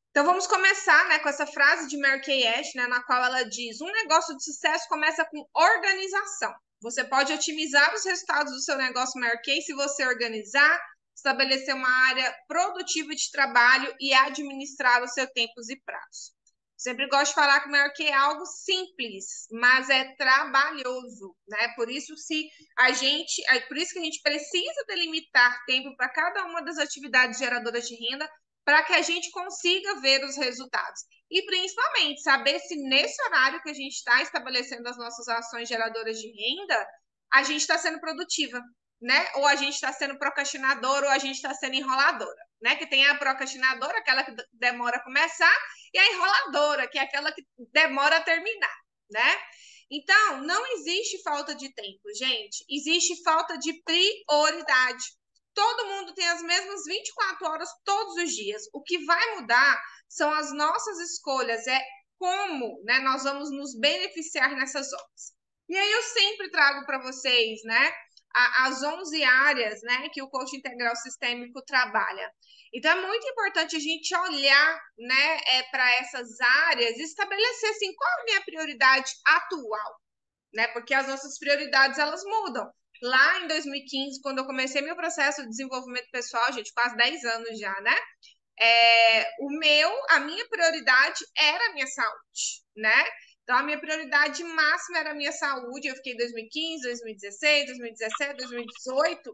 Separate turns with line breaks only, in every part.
Então, vamos começar, né, com essa frase de Mary Kay Ash, né, na qual ela diz: um negócio de sucesso começa com organização. Você pode otimizar os resultados do seu negócio Mary Kay se você organizar, estabelecer uma área produtiva de trabalho e administrar os seus tempos e prazos. Sempre gosto de falar que o Mary Kay é algo simples, mas é trabalhoso, né? Por isso por isso que a gente precisa delimitar tempo para cada uma das atividades geradoras de renda para que a gente consiga ver os resultados. E principalmente saber se nesse horário que a gente está estabelecendo as nossas ações geradoras de renda, a gente está sendo produtiva, né? Ou a gente está sendo procrastinadora, ou a gente está sendo enroladora, né? Que tem a procrastinadora, aquela que demora a começar, e a enroladora, que é aquela que demora a terminar, né? Então, não existe falta de tempo, gente. Existe falta de prioridade. Todo mundo tem as mesmas 24 horas todos os dias. O que vai mudar são as nossas escolhas, é como, né, nós vamos nos beneficiar nessas horas. E aí eu sempre trago para vocês, né, as 11 áreas, né, que o coach integral sistêmico trabalha. Então é muito importante a gente olhar, né, para essas áreas e estabelecer assim, qual é a minha prioridade atual, né? Porque as nossas prioridades elas mudam. Lá em 2015, quando eu comecei meu processo de desenvolvimento pessoal, gente, quase 10 anos já, né? A minha prioridade era a minha saúde, né? Então, a minha prioridade máxima era a minha saúde. Eu fiquei 2015, 2016, 2017, 2018,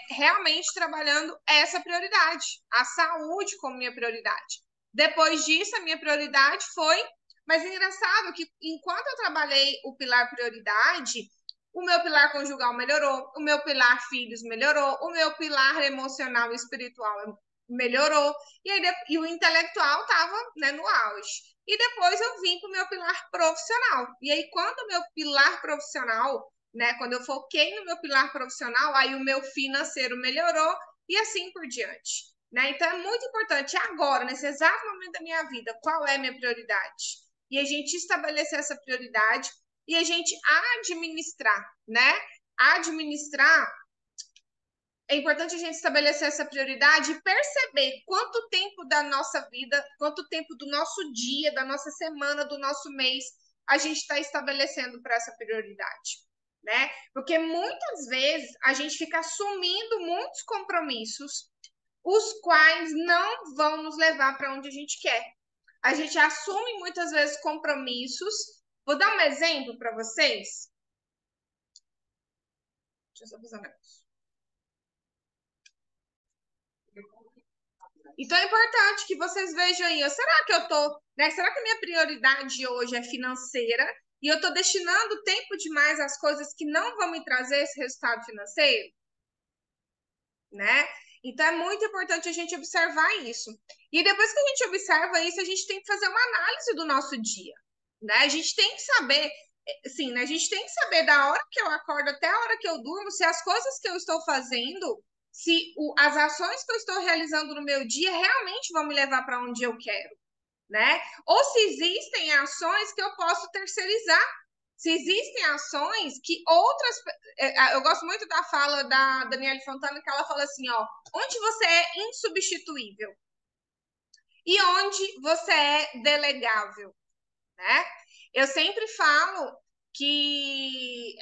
realmente trabalhando essa prioridade, a saúde como minha prioridade. Depois disso, a minha prioridade foi. Mas é engraçado que, enquanto eu trabalhei o pilar prioridade, o meu pilar conjugal melhorou, o meu pilar filhos melhorou, o meu pilar emocional e espiritual melhorou, e o intelectual estava, né, no auge. E depois eu vim para o meu pilar profissional. E aí, quando o meu pilar profissional, né, quando eu foquei no meu pilar profissional, aí o meu financeiro melhorou e assim por diante. Né? Então, é muito importante agora, nesse exato momento da minha vida, qual é a minha prioridade? E a gente estabelecer essa prioridade e a gente administrar, né? Administrar é importante a gente estabelecer essa prioridade e perceber quanto tempo da nossa vida, quanto tempo do nosso dia, da nossa semana, do nosso mês, a gente está estabelecendo para essa prioridade, né? Porque muitas vezes a gente fica assumindo muitos compromissos, os quais não vão nos levar para onde a gente quer. A gente assume muitas vezes compromissos. Vou dar um exemplo para vocês. Deixa eu só fazer um negócio. Então é importante que vocês vejam aí, será que eu tô, né? Será que a minha prioridade hoje é financeira e eu tô destinando tempo demais às coisas que não vão me trazer esse resultado financeiro, né? Então é muito importante a gente observar isso. E depois que a gente observa isso, a gente tem que fazer uma análise do nosso dia, né? A gente tem que saber, sim, né? A gente tem que saber da hora que eu acordo até a hora que eu durmo, se as coisas que eu estou fazendo, se as ações que eu estou realizando no meu dia realmente vão me levar para onde eu quero, né? Ou se existem ações que eu posso terceirizar. Se existem ações que outras. Eu gosto muito da fala da Daniele Fontana, que ela fala assim: ó, onde você é insubstituível e onde você é delegável, né? Eu sempre falo que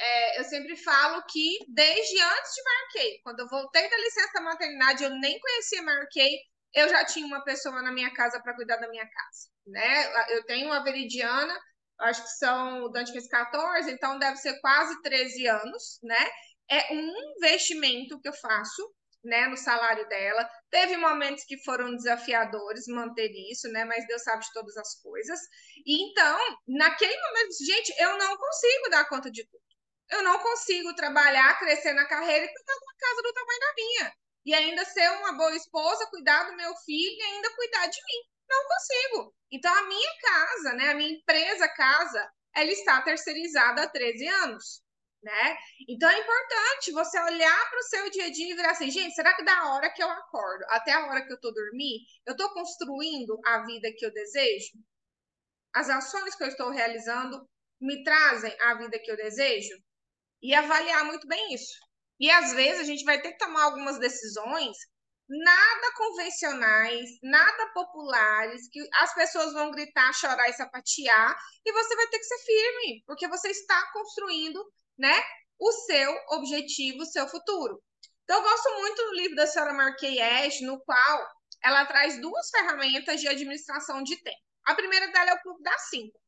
desde antes de Mary Kay, quando eu voltei da licença maternidade, eu nem conhecia Mary Kay, eu já tinha uma pessoa na minha casa para cuidar da minha casa, né? Eu tenho uma Veridiana, acho que são, o Dante fez 14, então deve ser quase 13 anos, né? É um investimento que eu faço, né, no salário dela. Teve momentos que foram desafiadores manter isso, né? Mas Deus sabe de todas as coisas. E então, naquele momento, gente, eu não consigo dar conta de tudo. Eu não consigo trabalhar, crescer na carreira e cuidar de uma casa do tamanho da minha. E ainda ser uma boa esposa, cuidar do meu filho e ainda cuidar de mim. Não consigo. Então, a minha casa, né, a minha empresa casa, ela está terceirizada há 13 anos. Né? Então é importante você olhar para o seu dia a dia e virar assim, gente, será que da hora que eu acordo até a hora que eu estou dormindo, eu estou construindo a vida que eu desejo? As ações que eu estou realizando me trazem a vida que eu desejo? E avaliar muito bem isso. E às vezes a gente vai ter que tomar algumas decisões, nada convencionais, nada populares, que as pessoas vão gritar, chorar e sapatear, e você vai ter que ser firme, porque você está construindo, né, o seu objetivo, o seu futuro. Então, eu gosto muito do livro da senhora Marquei Ash, no qual ela traz duas ferramentas de administração de tempo. A primeira dela é o Clube das 5. O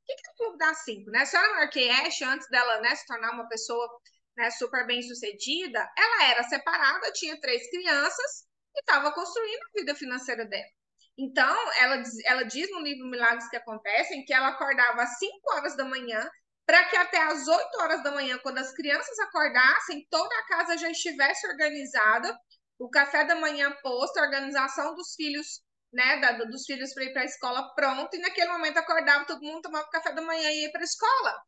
que é o Clube das 5? Né? A senhora Marquei Ash, antes dela, né, se tornar uma pessoa, né, super bem sucedida, ela era separada, tinha 3 crianças e estava construindo a vida financeira dela. Então, ela diz no livro Milagres que Acontecem que ela acordava às 5 horas da manhã para que até às 8 horas da manhã, quando as crianças acordassem, toda a casa já estivesse organizada, o café da manhã posto, a organização dos filhos, né, dos filhos para ir para a escola pronto, e naquele momento acordava, todo mundo tomava café da manhã e ia para a escola,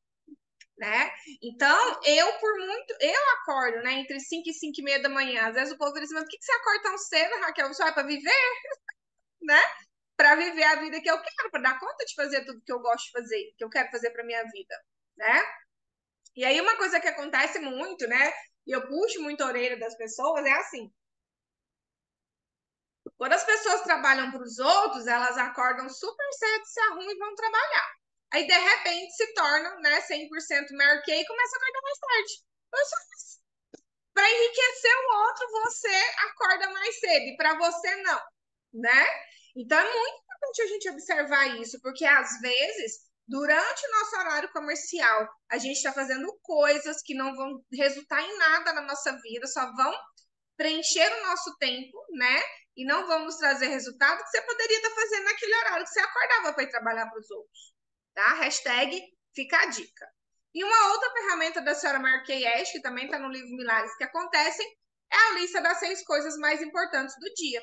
né? Então, eu acordo, né, entre 5 e 5 e meia da manhã. Às vezes o povo diz, mas por que você acorda tão cedo, Raquel? Só é para viver, né? Para viver a vida que eu quero, para dar conta de fazer tudo que eu gosto de fazer, que eu quero fazer para minha vida, né? E aí uma coisa que acontece muito, né, e eu puxo muito a orelha das pessoas, é assim, quando as pessoas trabalham para os outros, elas acordam super cedo, se arrumam e vão trabalhar. Aí, de repente, se tornam, né, 100% Mary Kay e começam a acordar mais tarde. Para enriquecer o outro, você acorda mais cedo e para você não, né? Então, é muito importante a gente observar isso, porque às vezes, durante o nosso horário comercial, a gente está fazendo coisas que não vão resultar em nada na nossa vida, só vão preencher o nosso tempo, né? E não vamos trazer resultado que você poderia estar fazendo naquele horário que você acordava para ir trabalhar para os outros, tá? Hashtag fica a dica. E uma outra ferramenta da senhora Marquei Ash, que também está no livro Milagres que Acontecem, é a lista das 6 coisas mais importantes do dia.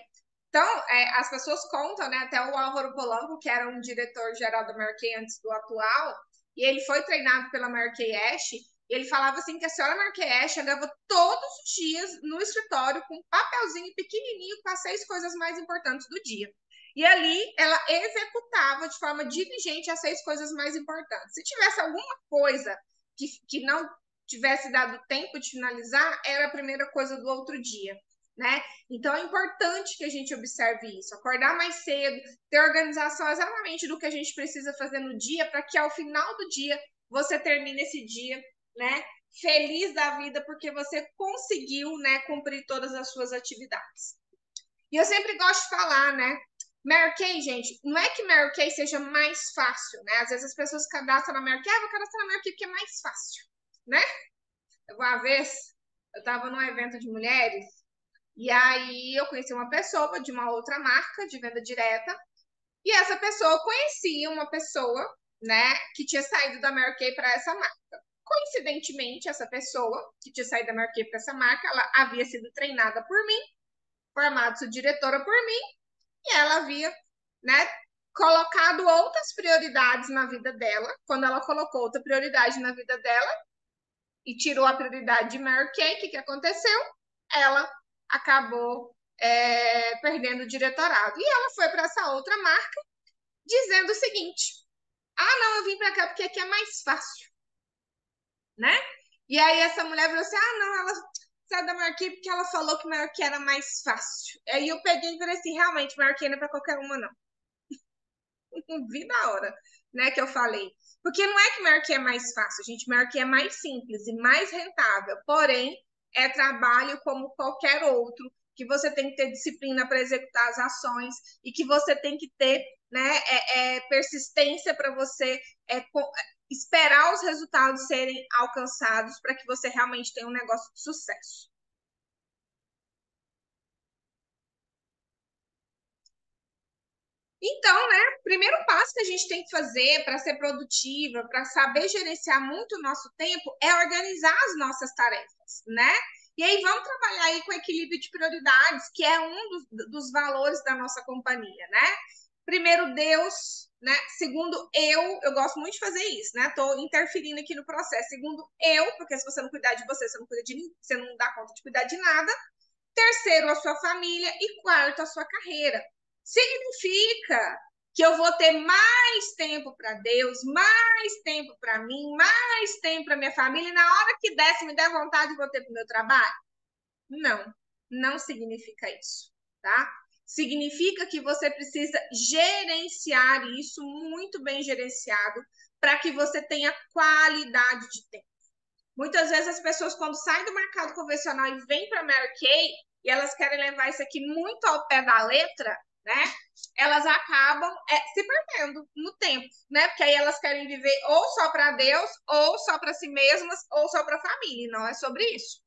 Então, as pessoas contam, né? Até o Álvaro Polanco, que era um diretor-geral da Marquei antes do atual, e ele foi treinado pela Marquei Ash, e ele falava assim que a senhora Marquez chegava todos os dias no escritório com um papelzinho pequenininho com as 6 coisas mais importantes do dia. E ali ela executava de forma diligente as 6 coisas mais importantes. Se tivesse alguma coisa que não tivesse dado tempo de finalizar, era a primeira coisa do outro dia, né? Então é importante que a gente observe isso, acordar mais cedo, ter organização exatamente do que a gente precisa fazer no dia, para que ao final do dia você termine esse dia, né, feliz da vida, porque você conseguiu, né, cumprir todas as suas atividades. E eu sempre gosto de falar, né, Mary Kay, gente, não é que Mary Kay seja mais fácil, né? Às vezes as pessoas cadastram na Mary Kay, vou cadastrar na Mary Kay porque é mais fácil, né? Uma vez eu estava num evento de mulheres e aí eu conheci uma pessoa de uma outra marca de venda direta e essa pessoa conhecia uma pessoa, né, que tinha saído da Mary Kay para essa marca. Coincidentemente, essa pessoa que tinha saído da Mary Kay para essa marca, ela havia sido treinada por mim, formada diretora por mim, e ela havia, né, colocado outras prioridades na vida dela. Quando ela colocou outra prioridade na vida dela e tirou a prioridade de Mary Kay, o que aconteceu? Ela acabou perdendo o diretorado. E ela foi para essa outra marca dizendo o seguinte: ah, não, eu vim para cá porque aqui é mais fácil, né? E aí essa mulher falou assim: ah, não, ela saiu da Marquinhos porque ela falou que Marquinhos era mais fácil. Aí eu peguei e falei assim: realmente, Marquinhos não é para qualquer uma, não. Vi na hora, né, que eu falei. Porque não é que Marquinhos é mais fácil, gente. Marquinhos é mais simples e mais rentável. Porém, é trabalho como qualquer outro, que você tem que ter disciplina para executar as ações e que você tem que ter, né, persistência para você esperar os resultados serem alcançados para que você realmente tenha um negócio de sucesso. Então, né, o primeiro passo que a gente tem que fazer para ser produtiva, para saber gerenciar muito o nosso tempo, é organizar as nossas tarefas, né? E aí vamos trabalhar aí com equilíbrio de prioridades, que é um dos valores da nossa companhia, né? Primeiro Deus, né? Segundo eu gosto muito de fazer isso, né? Tô interferindo aqui no processo. Segundo eu, porque se você não cuidar de você, você não cuida de você não dá conta de cuidar de nada. Terceiro, a sua família. E quarto, a sua carreira. Significa que eu vou ter mais tempo para Deus, mais tempo para mim, mais tempo para minha família, e na hora que der, se me der vontade, vou ter para o meu trabalho? Não, não significa isso. tá? Significa que você precisa gerenciar isso muito bem gerenciado para que você tenha qualidade de tempo. Muitas vezes as pessoas, quando saem do mercado convencional e vêm para a Mary Kay, e elas querem levar isso aqui muito ao pé da letra, né? Elas acabam se perdendo no tempo, né? Porque aí elas querem viver ou só para Deus, ou só para si mesmas, ou só para a família. E não é sobre isso.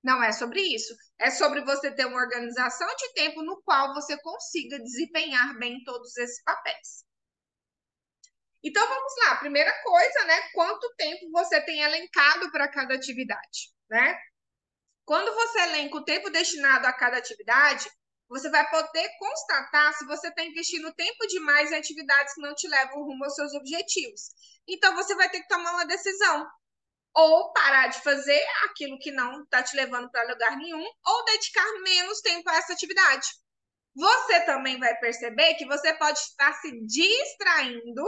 Não é sobre isso. É sobre você ter uma organização de tempo no qual você consiga desempenhar bem todos esses papéis. Então vamos lá, primeira coisa, né? Quanto tempo você tem elencado para cada atividade, né? Quando você elenca o tempo destinado a cada atividade, você vai poder constatar se você está investindo tempo demais em atividades que não te levam rumo aos seus objetivos. Então você vai ter que tomar uma decisão. Ou parar de fazer aquilo que não está te levando para lugar nenhum, ou dedicar menos tempo a essa atividade. Você também vai perceber que você pode estar se distraindo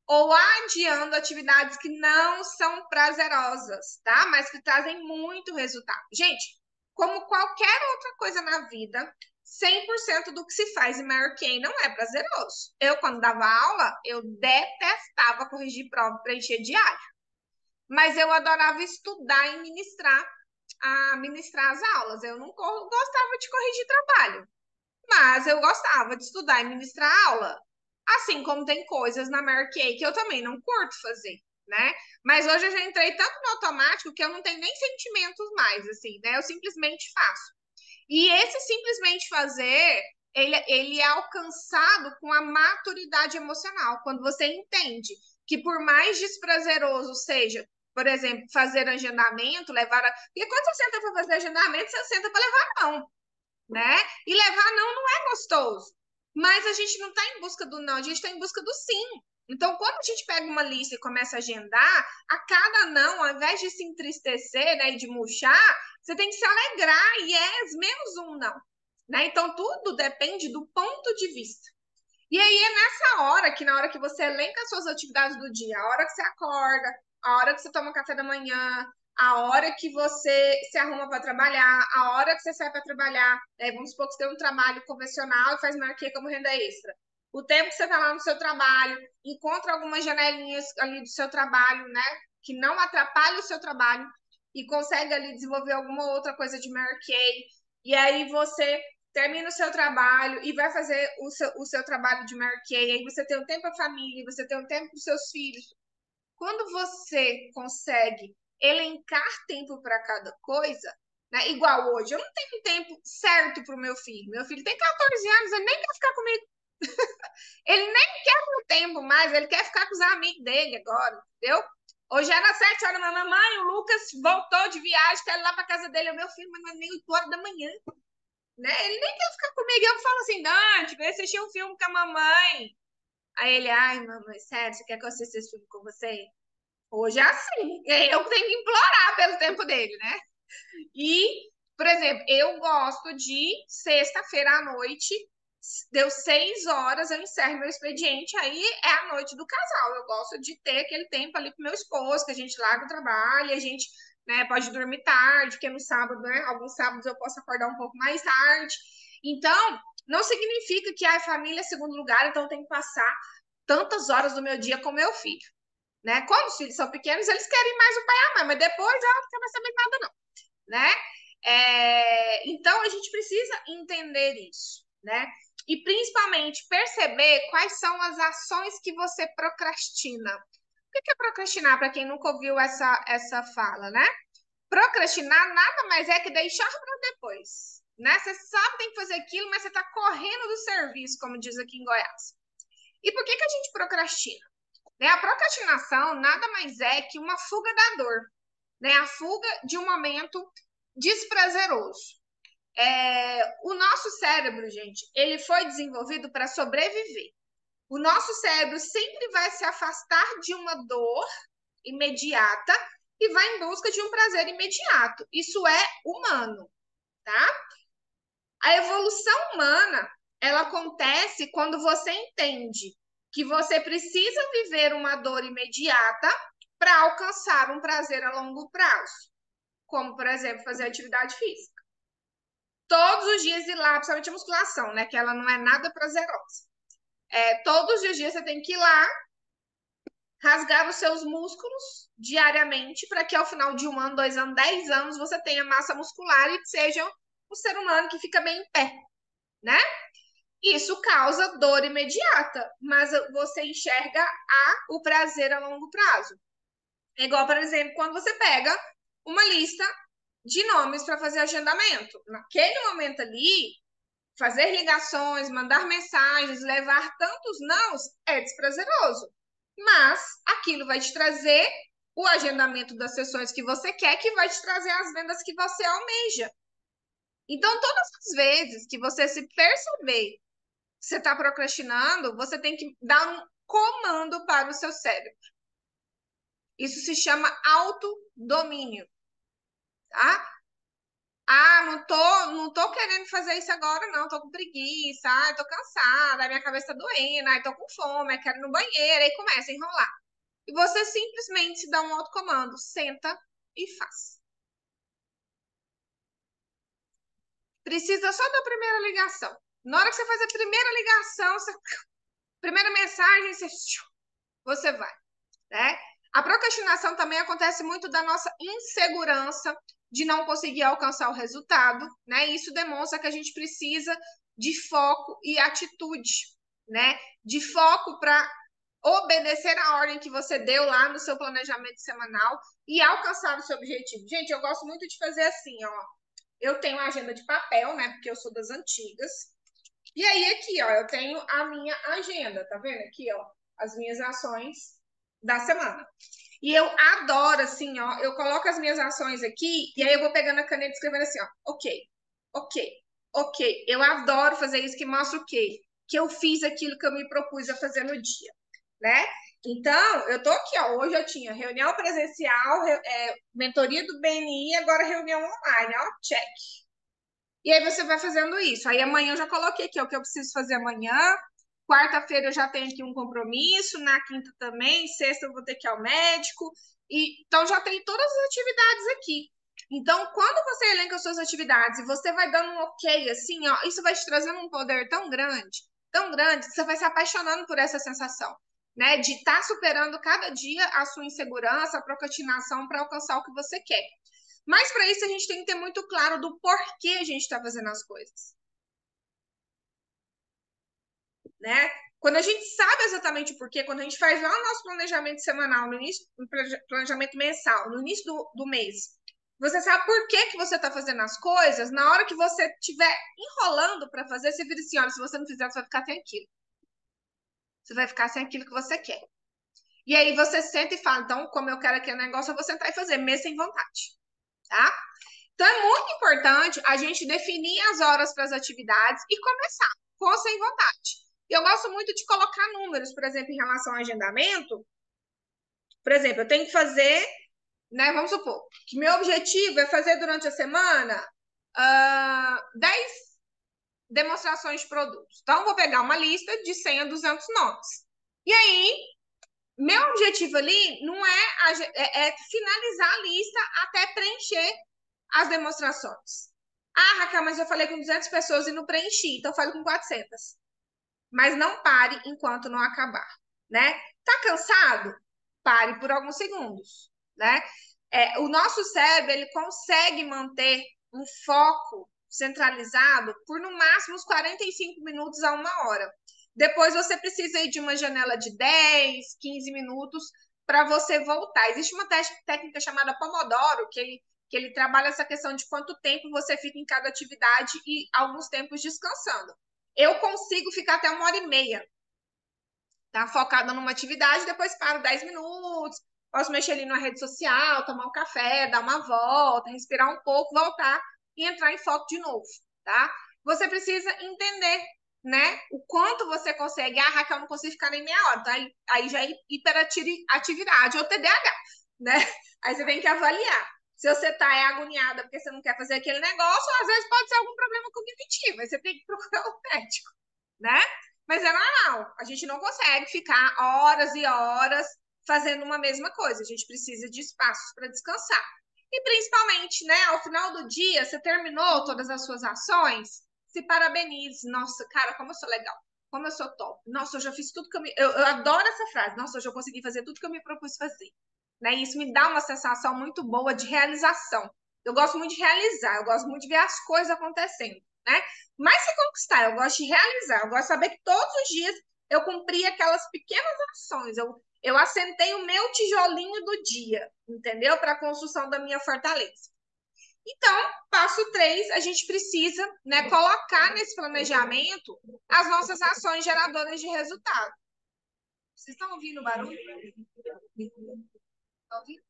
ou adiando atividades que não são prazerosas, tá? Mas que trazem muito resultado. Gente, como qualquer outra coisa na vida, 100% do que se faz em Mary Kay não é prazeroso. Eu, quando dava aula, eu detestava corrigir prova, preencher diário. Mas eu adorava estudar e ministrar as aulas. Eu não gostava de corrigir trabalho, mas eu gostava de estudar e ministrar aula. Assim como tem coisas na Mary Kay que eu também não curto fazer, né? Mas hoje eu já entrei tanto no automático que eu não tenho nem sentimentos mais, assim, né? Eu simplesmente faço. E esse simplesmente fazer, ele é alcançado com a maturidade emocional, quando você entende que por mais desprazeroso seja, por exemplo, fazer agendamento, levar a... Porque quando você senta para fazer agendamento, você senta para levar não, né? E levar não é gostoso. Mas a gente não está em busca do não, a gente está em busca do sim. Então, quando a gente pega uma lista e começa a agendar, a cada não, ao invés de se entristecer, né, e de murchar, você tem que se alegrar, yes, menos um não. Né? Então, tudo depende do ponto de vista. E aí é nessa hora que, na hora que você elenca as suas atividades do dia, a hora que você acorda, a hora que você toma café da manhã, a hora que você se arruma para trabalhar, a hora que você sai para trabalhar, né? Vamos supor que você tem um trabalho convencional e faz marquê como renda extra. O tempo que você está lá no seu trabalho, encontra algumas janelinhas ali do seu trabalho, né? Que não atrapalhe o seu trabalho e consegue ali desenvolver alguma outra coisa de marquê. E aí você termina o seu trabalho e vai fazer o seu trabalho de marquei, aí você tem um tempo para a família, você tem um tempo para os seus filhos. Quando você consegue elencar tempo para cada coisa, né? Igual hoje, eu não tenho tempo certo para o meu filho. Meu filho tem 14 anos, ele nem quer ficar comigo. Ele nem quer o tempo mais, ele quer ficar com os amigos dele agora, entendeu? Hoje era 7 horas da mamãe, o Lucas voltou de viagem, quer ir lá para casa dele, o meu filho, mas não é nem 8 horas da manhã. Né? Ele nem quer ficar comigo. Eu falo assim, Dante, vem assistir um filme com a mamãe. Aí ele, ai, mamãe, sério, você quer que eu assista esse filme com você? Hoje é assim. Eu tenho que implorar pelo tempo dele, né? E, por exemplo, eu gosto de sexta-feira à noite, deu 6 horas, eu encerro meu expediente, aí é a noite do casal. Eu gosto de ter aquele tempo ali com meu esposo, que a gente larga o trabalho, a gente, né, pode dormir tarde, porque no sábado, né, alguns sábados eu posso acordar um pouco mais tarde. Então, não significa que a família é segundo lugar, então eu tenho que passar tantas horas do meu dia com meu filho. Né? Quando os filhos são pequenos, eles querem mais o pai e a mãe, mas depois ela não quer mais saber nada, não. Né? Então a gente precisa entender isso, né? E principalmente perceber quais são as ações que você procrastina. O que é procrastinar, para quem nunca ouviu essa fala, né? Procrastinar nada mais é que deixar para depois. Né? Você sabe que tem que fazer aquilo, mas você está correndo do serviço, como diz aqui em Goiás. E por que a gente procrastina? Né? A procrastinação nada mais é que uma fuga da dor, né? A fuga de um momento desprazeroso. O nosso cérebro, gente, ele foi desenvolvido para sobreviver. O nosso cérebro sempre vai se afastar de uma dor imediata e vai em busca de um prazer imediato. Isso é humano, tá? A evolução humana, ela acontece quando você entende que você precisa viver uma dor imediata para alcançar um prazer a longo prazo, como, por exemplo, fazer atividade física. todos os dias ir lá, principalmente a musculação, né? Que ela não é nada prazerosa. Todos os dias você tem que ir lá, rasgar os seus músculos diariamente, para que ao final de 1 ano, 2 anos, 10 anos, você tenha massa muscular e seja um ser humano que fica bem em pé, né? Isso causa dor imediata, mas você enxerga o prazer a longo prazo. É igual, por exemplo, quando você pega uma lista de nomes para fazer agendamento. Naquele momento ali, fazer ligações, mandar mensagens, levar tantos nãos é desprazeroso. Mas aquilo vai te trazer o agendamento das sessões que você quer, que vai te trazer as vendas que você almeja. Então, todas as vezes que você se perceber que você está procrastinando, você tem que dar um comando para o seu cérebro. Isso se chama autodomínio, tá? Ah, não tô querendo fazer isso agora, não. Tô com preguiça, tô cansada, minha cabeça tá doendo, tô com fome, quero ir no banheiro, aí começa a enrolar. E você simplesmente se dá um autocomando, senta e faz. Precisa só da primeira ligação. Na hora que você faz a primeira ligação, primeira mensagem, você vai, né? A procrastinação também acontece muito da nossa insegurança de não conseguir alcançar o resultado, né? Isso demonstra que a gente precisa de foco e atitude, né? De foco para obedecer a ordem que você deu lá no seu planejamento semanal e alcançar o seu objetivo. Gente, eu gosto muito de fazer assim, ó. Eu tenho uma agenda de papel, né? Porque eu sou das antigas. E aí aqui, ó, eu tenho a minha agenda, tá vendo aqui, ó, as minhas ações da semana. E eu adoro, assim, ó, eu coloco as minhas ações aqui e aí eu vou pegando a caneta e escrevendo assim, ó, ok, ok, ok. Eu adoro fazer isso, que mostra o quê? Que eu fiz aquilo que eu me propus a fazer no dia, né? Então, eu tô aqui, ó, hoje eu tinha reunião presencial, mentoria do BNI, agora reunião online, ó, check. E aí você vai fazendo isso. Aí amanhã eu já coloquei aqui, ó, o que eu preciso fazer amanhã. Quarta-feira eu já tenho aqui um compromisso, na quinta também, sexta eu vou ter que ir ao médico. Então já tem todas as atividades aqui. Então, quando você elenca as suas atividades e você vai dando um ok, assim, ó, isso vai te trazendo um poder tão grande, que você vai se apaixonando por essa sensação, né? De estar superando cada dia a sua insegurança, a procrastinação para alcançar o que você quer. Mas para isso a gente tem que ter muito claro do porquê a gente está fazendo as coisas, né? Quando a gente sabe exatamente o porquê, quando a gente faz lá o nosso planejamento semanal, no início, no planejamento mensal, no início do mês, você sabe por que que você está fazendo as coisas, na hora que você estiver enrolando para fazer, você vira assim, olha, se você não fizer, você vai ficar sem aquilo. Você vai ficar sem aquilo que você quer. E aí você senta e fala, então, como eu quero aquele negócio, eu vou sentar e fazer, mesmo sem vontade, tá? Então é muito importante a gente definir as horas para as atividades e começar, com ou sem vontade. Eu gosto muito de colocar números, por exemplo, em relação ao agendamento. Por exemplo, eu tenho que fazer, né? Vamos supor que meu objetivo é fazer durante a semana 10 demonstrações de produtos. Então, eu vou pegar uma lista de 100 a 200 nomes. E aí, meu objetivo ali não é finalizar a lista até preencher as demonstrações. Ah, Raquel, mas eu falei com 200 pessoas e não preenchi, então eu falo com 400. Mas não pare enquanto não acabar, né? Tá cansado? Pare por alguns segundos, né? O nosso cérebro, ele consegue manter um foco centralizado por no máximo uns 45 minutos a 1 hora. Depois você precisa ir de uma janela de 10, 15 minutos para você voltar. Existe uma técnica chamada Pomodoro, que ele trabalha essa questão de quanto tempo você fica em cada atividade e alguns tempos descansando. Eu consigo ficar até 1 hora e meia, tá? Focada numa atividade, depois paro 10 minutos, posso mexer ali na rede social, tomar um café, dar uma volta, respirar um pouco, voltar e entrar em foco de novo, tá? Você precisa entender, né, o quanto você consegue. Ah, Raquel, não consigo ficar nem meia hora, tá? Aí já é hiperatividade ou TDAH, né? Aí você tem que avaliar. Se você tá agoniada porque você não quer fazer aquele negócio, às vezes pode ser algum problema cognitivo, aí você tem que procurar o médico, né? Mas é normal, a gente não consegue ficar horas e horas fazendo uma mesma coisa, a gente precisa de espaços para descansar. E principalmente, né, ao final do dia, você terminou todas as suas ações, se parabenize. Nossa, cara, como eu sou legal, como eu sou top. Nossa, eu já fiz tudo que eu adoro essa frase. Nossa, hoje eu consegui fazer tudo que eu me propus fazer. Né? Isso me dá uma sensação muito boa de realização. Eu gosto muito de realizar, eu gosto muito de ver as coisas acontecendo, né? Mais que conquistar, eu gosto de realizar, eu gosto de saber que todos os dias eu cumpri aquelas pequenas ações, eu assentei o meu tijolinho do dia, entendeu? Para a construção da minha fortaleza. Então, passo 3, a gente precisa, né, colocar nesse planejamento as nossas ações geradoras de resultado. Vocês estão ouvindo o barulho? Estão ouvindo?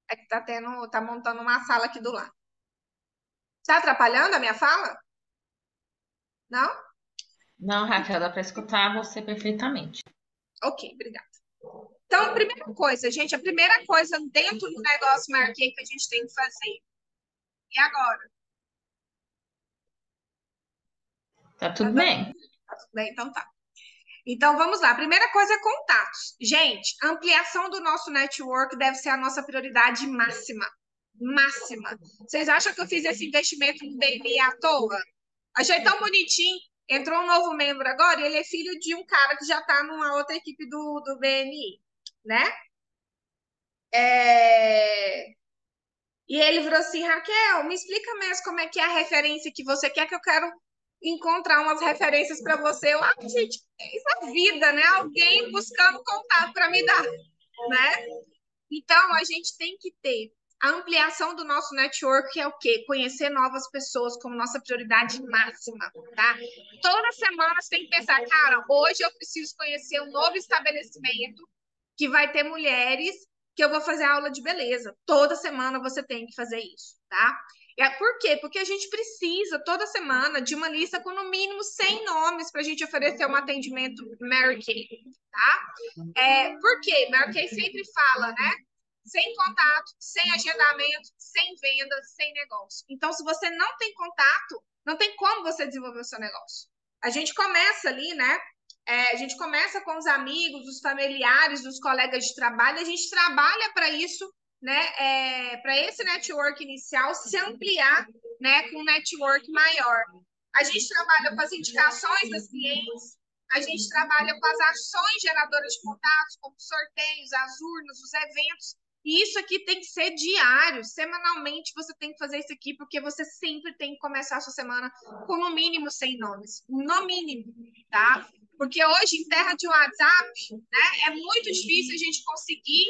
É que tá montando uma sala aqui do lado. Tá atrapalhando a minha fala? Não?
Não, Raquel, dá para escutar você perfeitamente.
Ok, obrigada. Então, primeira coisa, gente, a primeira coisa dentro do negócio marketing que a gente tem que fazer. E agora?
Tá
Tá
tudo
dando?
bem?
Tá tudo bem? Então tá. Então vamos lá. A primeira coisa é contatos. Gente, a ampliação do nosso network deve ser a nossa prioridade máxima. Máxima. Vocês acham que eu fiz esse investimento no DMI à toa? Achei tão bonitinho. Entrou um novo membro agora e ele é filho de um cara que já está numa outra equipe do BNI, né? E ele falou assim, Raquel, me explica mais como é que é a referência que você quer, que eu quero encontrar umas referências para você. Eu, gente, isso é vida, né? Alguém buscando contato para me dar, né? Então, a gente tem que ter a ampliação do nosso network, que é o quê? Conhecer novas pessoas como nossa prioridade máxima, tá? Toda semana você tem que pensar, cara, hoje eu preciso conhecer um novo estabelecimento que vai ter mulheres que eu vou fazer aula de beleza. Toda semana você tem que fazer isso, tá? Por quê? Porque a gente precisa, toda semana, de uma lista com no mínimo 100 nomes para a gente oferecer um atendimento Mary Kay, tá? Por quê? Mary Kay sempre fala, né? Sem contato, sem agendamento, sem venda, sem negócio. Então, se você não tem contato, não tem como você desenvolver o seu negócio. A gente começa ali, né? A gente começa com os amigos, os familiares, os colegas de trabalho, a gente trabalha para isso, né? Para esse network inicial se ampliar, né? Com um network maior. A gente trabalha com as indicações das clientes, a gente trabalha com as ações geradoras de contatos, como sorteios, as urnas, os eventos. E isso aqui tem que ser diário, semanalmente você tem que fazer isso aqui, porque você sempre tem que começar a sua semana com no mínimo 100 nomes. No mínimo, tá? Porque hoje, em terra de WhatsApp, né, é muito difícil a gente conseguir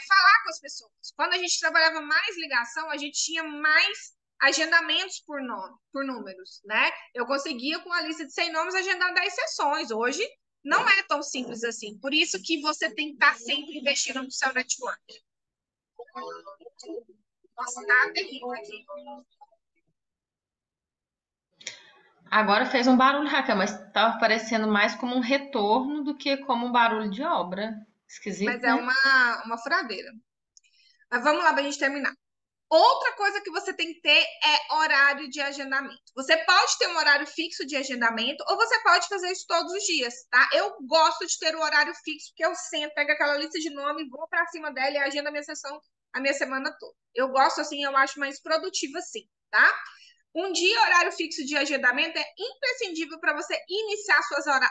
falar com as pessoas. Quando a gente trabalhava mais ligação, a gente tinha mais agendamentos por nome, por números, né? Eu conseguia, com a lista de 100 nomes, agendar 10 sessões. Hoje, não é tão simples assim. Por isso que você tem que estar sempre investindo no seu network. Nossa, tá terrível aqui.
Agora fez um barulho, Raquel, mas estava parecendo mais como um retorno do que como um barulho de obra.
Mas
Esquisito,
é
né?
uma furadeira. Mas vamos lá para a gente terminar. Outra coisa que você tem que ter é horário de agendamento. Você pode ter um horário fixo de agendamento ou você pode fazer isso todos os dias, tá? Eu gosto de ter o horário fixo, porque eu sento, pego aquela lista de nome, vou para cima dela e agendo a minha sessão a minha semana toda. Eu gosto assim, eu acho mais produtivo assim, tá? Um dia, horário fixo de agendamento é imprescindível para você iniciar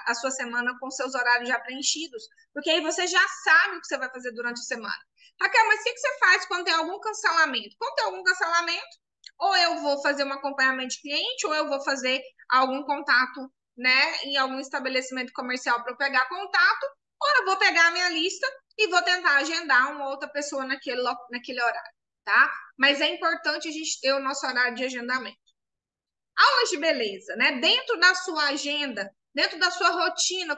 a sua semana com seus horários já preenchidos, porque aí você já sabe o que você vai fazer durante a semana. Raquel, mas o que você faz quando tem algum cancelamento? Quando tem algum cancelamento, ou eu vou fazer um acompanhamento de cliente, ou eu vou fazer algum contato, né, em algum estabelecimento comercial para eu pegar contato, ou eu vou pegar a minha lista e vou tentar agendar uma outra pessoa naquele horário, tá? Mas é importante a gente ter o nosso horário de agendamento. Aulas de beleza, né? Dentro da sua agenda, dentro da sua rotina,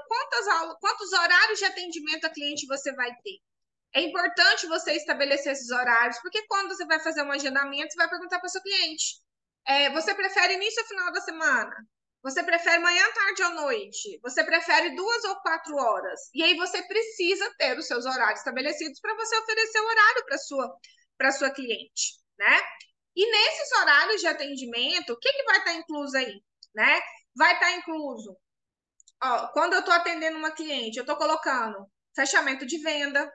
quantos horários de atendimento a cliente você vai ter? É importante você estabelecer esses horários, porque quando você vai fazer um agendamento, você vai perguntar para o seu cliente: você prefere início ou final da semana? Você prefere manhã, tarde ou noite? Você prefere 2 ou 4 horas? E aí você precisa ter os seus horários estabelecidos para você oferecer o horário para sua cliente, né? E nesses horários de atendimento, o que vai estar incluso aí, né? Vai estar incluso, ó, quando eu estou atendendo uma cliente, eu estou colocando fechamento de venda,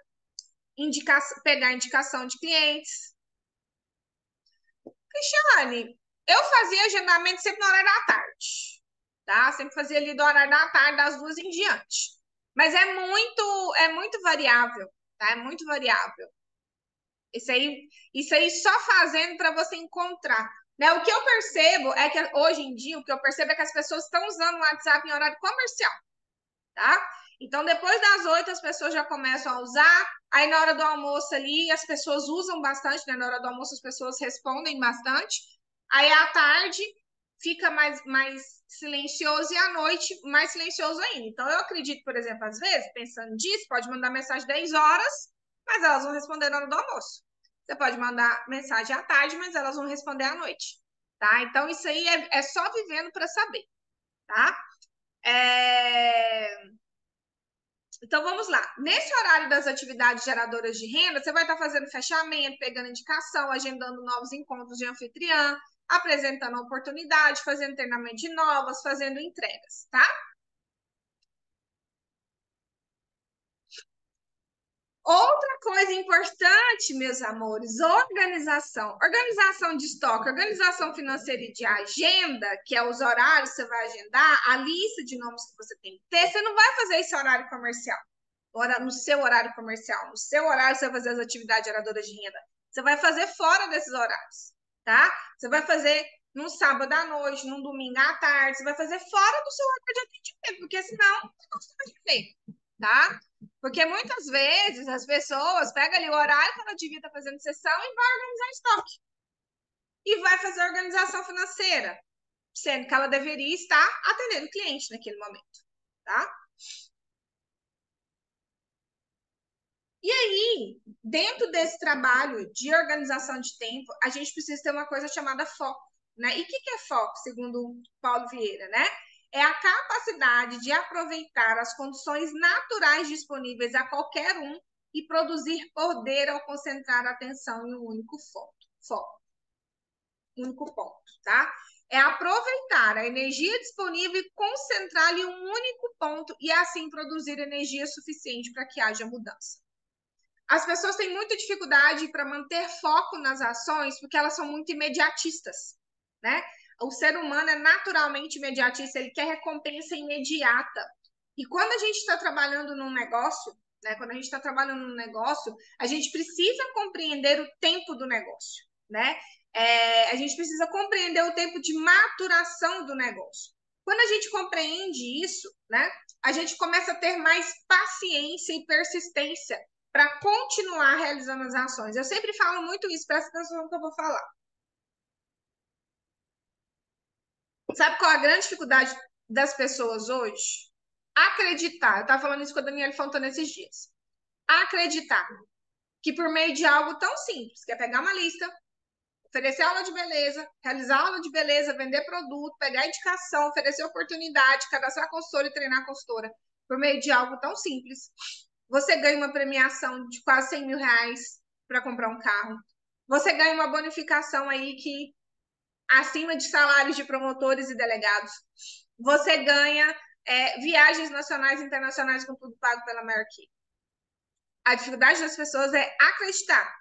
pegar indicação de clientes. Cristiane, eu fazia agendamento sempre no horário da tarde, tá? Sempre fazia ali do horário da tarde, das 2 em diante. Mas é muito variável, tá? É muito variável. Isso aí só fazendo para você encontrar. Né? O que eu percebo é que hoje em dia, o que eu percebo é que as pessoas estão usando o WhatsApp em horário comercial, tá? Então, depois das 8, as pessoas já começam a usar. Aí, na hora do almoço ali, as pessoas usam bastante, né? Na hora do almoço, as pessoas respondem bastante. Aí, à tarde, fica mais silencioso e à noite, mais silencioso ainda. Então, eu acredito, por exemplo, às vezes, pensando nisso, pode mandar mensagem 10 horas, mas elas vão responder na hora do almoço. Você pode mandar mensagem à tarde, mas elas vão responder à noite, tá? Então, isso aí é só vivendo para saber, tá? Então, vamos lá. Nesse horário das atividades geradoras de renda, você vai estar fazendo fechamento, pegando indicação, agendando novos encontros de anfitriã, apresentando a oportunidade, fazendo treinamento de novas, fazendo entregas, tá? Outra coisa importante, meus amores, organização. Organização de estoque, organização financeira e de agenda, que é os horários que você vai agendar, a lista de nomes que você tem que ter. Você não vai fazer esse horário comercial, no seu horário comercial. No seu horário você vai fazer as atividades geradoras de renda. Você vai fazer fora desses horários, tá? Você vai fazer num sábado à noite, num domingo à tarde, você vai fazer fora do seu horário de atendimento, porque senão não vai fazer, tá? Porque muitas vezes as pessoas pegam ali o horário que ela devia estar fazendo sessão e vai organizar estoque. E vai fazer organização financeira, sendo que ela deveria estar atendendo o cliente naquele momento, tá? E aí, dentro desse trabalho de organização de tempo, a gente precisa ter uma coisa chamada foco, né? E o que é foco, segundo Paulo Vieira, né? É a capacidade de aproveitar as condições naturais disponíveis a qualquer um e produzir poder ao concentrar a atenção em um único único ponto, tá? É aproveitar a energia disponível e concentrá-la em um único ponto e assim produzir energia suficiente para que haja mudança. As pessoas têm muita dificuldade para manter foco nas ações porque elas são muito imediatistas, né? O ser humano é naturalmente imediatista, ele quer recompensa imediata. E quando a gente está trabalhando num negócio, né? Quando a gente está trabalhando num negócio, a gente precisa compreender o tempo do negócio, né? A gente precisa compreender o tempo de maturação do negócio. Quando a gente compreende isso, né? A gente começa a ter mais paciência e persistência para continuar realizando as ações. Eu sempre falo muito isso, presta atenção no que eu vou falar. Sabe qual é a grande dificuldade das pessoas hoje? Acreditar. Eu estava falando isso com a Daniela Fontana esses dias. Acreditar que por meio de algo tão simples, que é pegar uma lista, oferecer aula de beleza, realizar aula de beleza, vender produto, pegar indicação, oferecer oportunidade, cadastrar consultora e treinar consultora, por meio de algo tão simples, você ganha uma premiação de quase 100 mil reais para comprar um carro. Você ganha uma bonificação aí que acima de salários de promotores e delegados. Você ganha viagens nacionais e internacionais com tudo pago pela Mary Kay. A dificuldade das pessoas é acreditar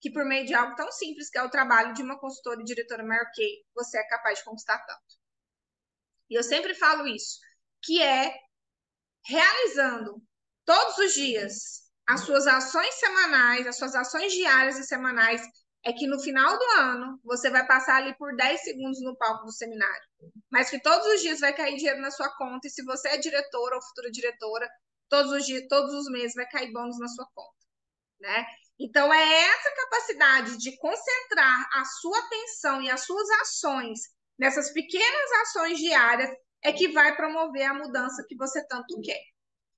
que por meio de algo tão simples que é o trabalho de uma consultora e diretora Mary Kay, você é capaz de conquistar tanto. E eu sempre falo isso, que é realizando todos os dias as suas ações semanais, as suas ações diárias e semanais, é que no final do ano você vai passar ali por 10 segundos no palco do seminário. Mas que todos os dias vai cair dinheiro na sua conta, e se você é diretora ou futura diretora, todos os dias, todos os meses vai cair bônus na sua conta, né? Então é essa capacidade de concentrar a sua atenção e as suas ações nessas pequenas ações diárias é que vai promover a mudança que você tanto quer.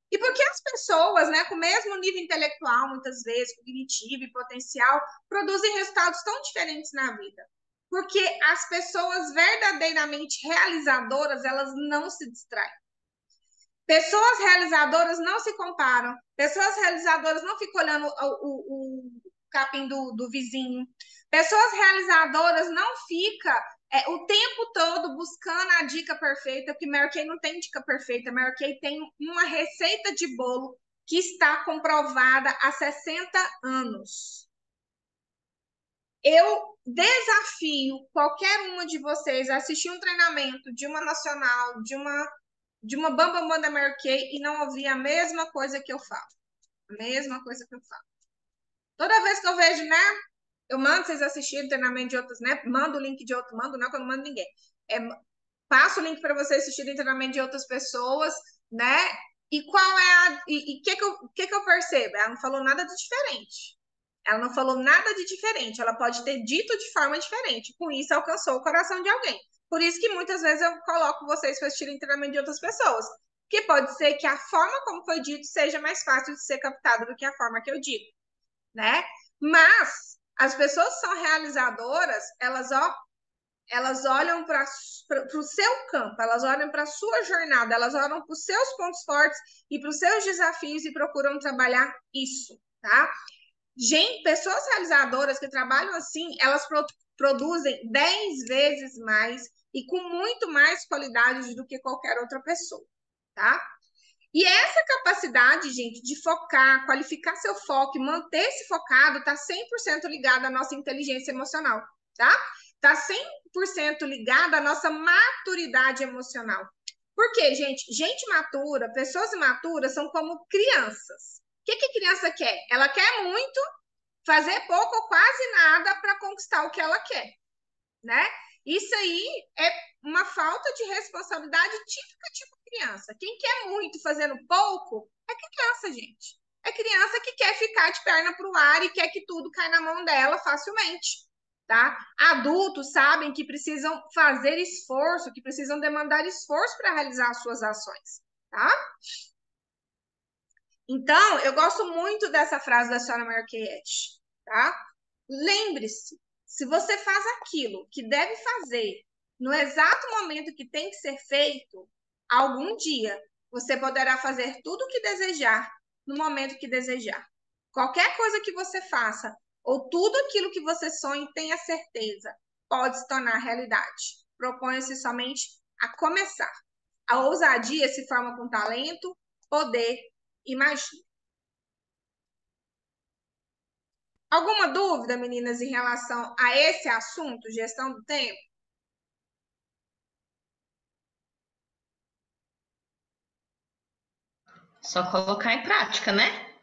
E porque as pessoas, né, com o mesmo nível intelectual, muitas vezes, cognitivo e potencial, produzem resultados tão diferentes na vida? Porque as pessoas verdadeiramente realizadoras, elas não se distraem. Pessoas realizadoras não se comparam. Pessoas realizadoras não ficam olhando o capim do vizinho. Pessoas realizadoras não ficam o tempo todo buscando a dica perfeita, porque Mary Kay não tem dica perfeita. Mary Kay tem uma receita de bolo que está comprovada há 60 anos. Eu desafio qualquer uma de vocês a assistir um treinamento de uma nacional, de uma Bambambam da Mary Kay e não ouvir a mesma coisa que eu falo. A mesma coisa que eu falo. Toda vez que eu vejo, né? Eu mando vocês assistirem treinamento de outros, né? Mando o link de outro, mando não, que eu não mando ninguém. Passo o link para vocês assistirem treinamento de outras pessoas, né? E qual é a. E o que eu percebo? Ela não falou nada de diferente. Ela não falou nada de diferente. Ela pode ter dito de forma diferente. Com isso, alcançou o coração de alguém. Por isso que muitas vezes eu coloco vocês para assistirem treinamento de outras pessoas. Que pode ser que a forma como foi dito seja mais fácil de ser captada do que a forma que eu digo, né? Mas as pessoas que são realizadoras, elas olham para o seu campo, elas olham para a sua jornada, elas olham para os seus pontos fortes e para os seus desafios e procuram trabalhar isso, tá? Gente, pessoas realizadoras que trabalham assim, elas produzem 10 vezes mais e com muito mais qualidade do que qualquer outra pessoa, tá? E essa capacidade, gente, de focar, qualificar seu foco e manter-se focado, está 100% ligada à nossa inteligência emocional, tá? Está 100% ligada à nossa maturidade emocional. Por quê, gente? Gente matura, pessoas imaturas são como crianças. O que a criança quer? Ela quer muito, fazer pouco ou quase nada para conquistar o que ela quer, né? Isso aí é uma falta de responsabilidade típica tipo criança. Quem quer muito fazendo pouco é criança, gente. É criança que quer ficar de perna para o ar e quer que tudo caia na mão dela facilmente, tá? Adultos sabem que precisam fazer esforço, que precisam demandar esforço para realizar as suas ações, tá? Então, eu gosto muito dessa frase da senhora Marquette, tá? Lembre-se, se você faz aquilo que deve fazer no exato momento que tem que ser feito, algum dia você poderá fazer tudo o que desejar no momento que desejar. Qualquer coisa que você faça, ou tudo aquilo que você sonhe, tenha certeza, pode se tornar realidade. Proponha-se somente a começar. A ousadia se forma com talento, poder e magia. Alguma dúvida, meninas, em relação a esse assunto, gestão do tempo?
Só colocar em prática, né?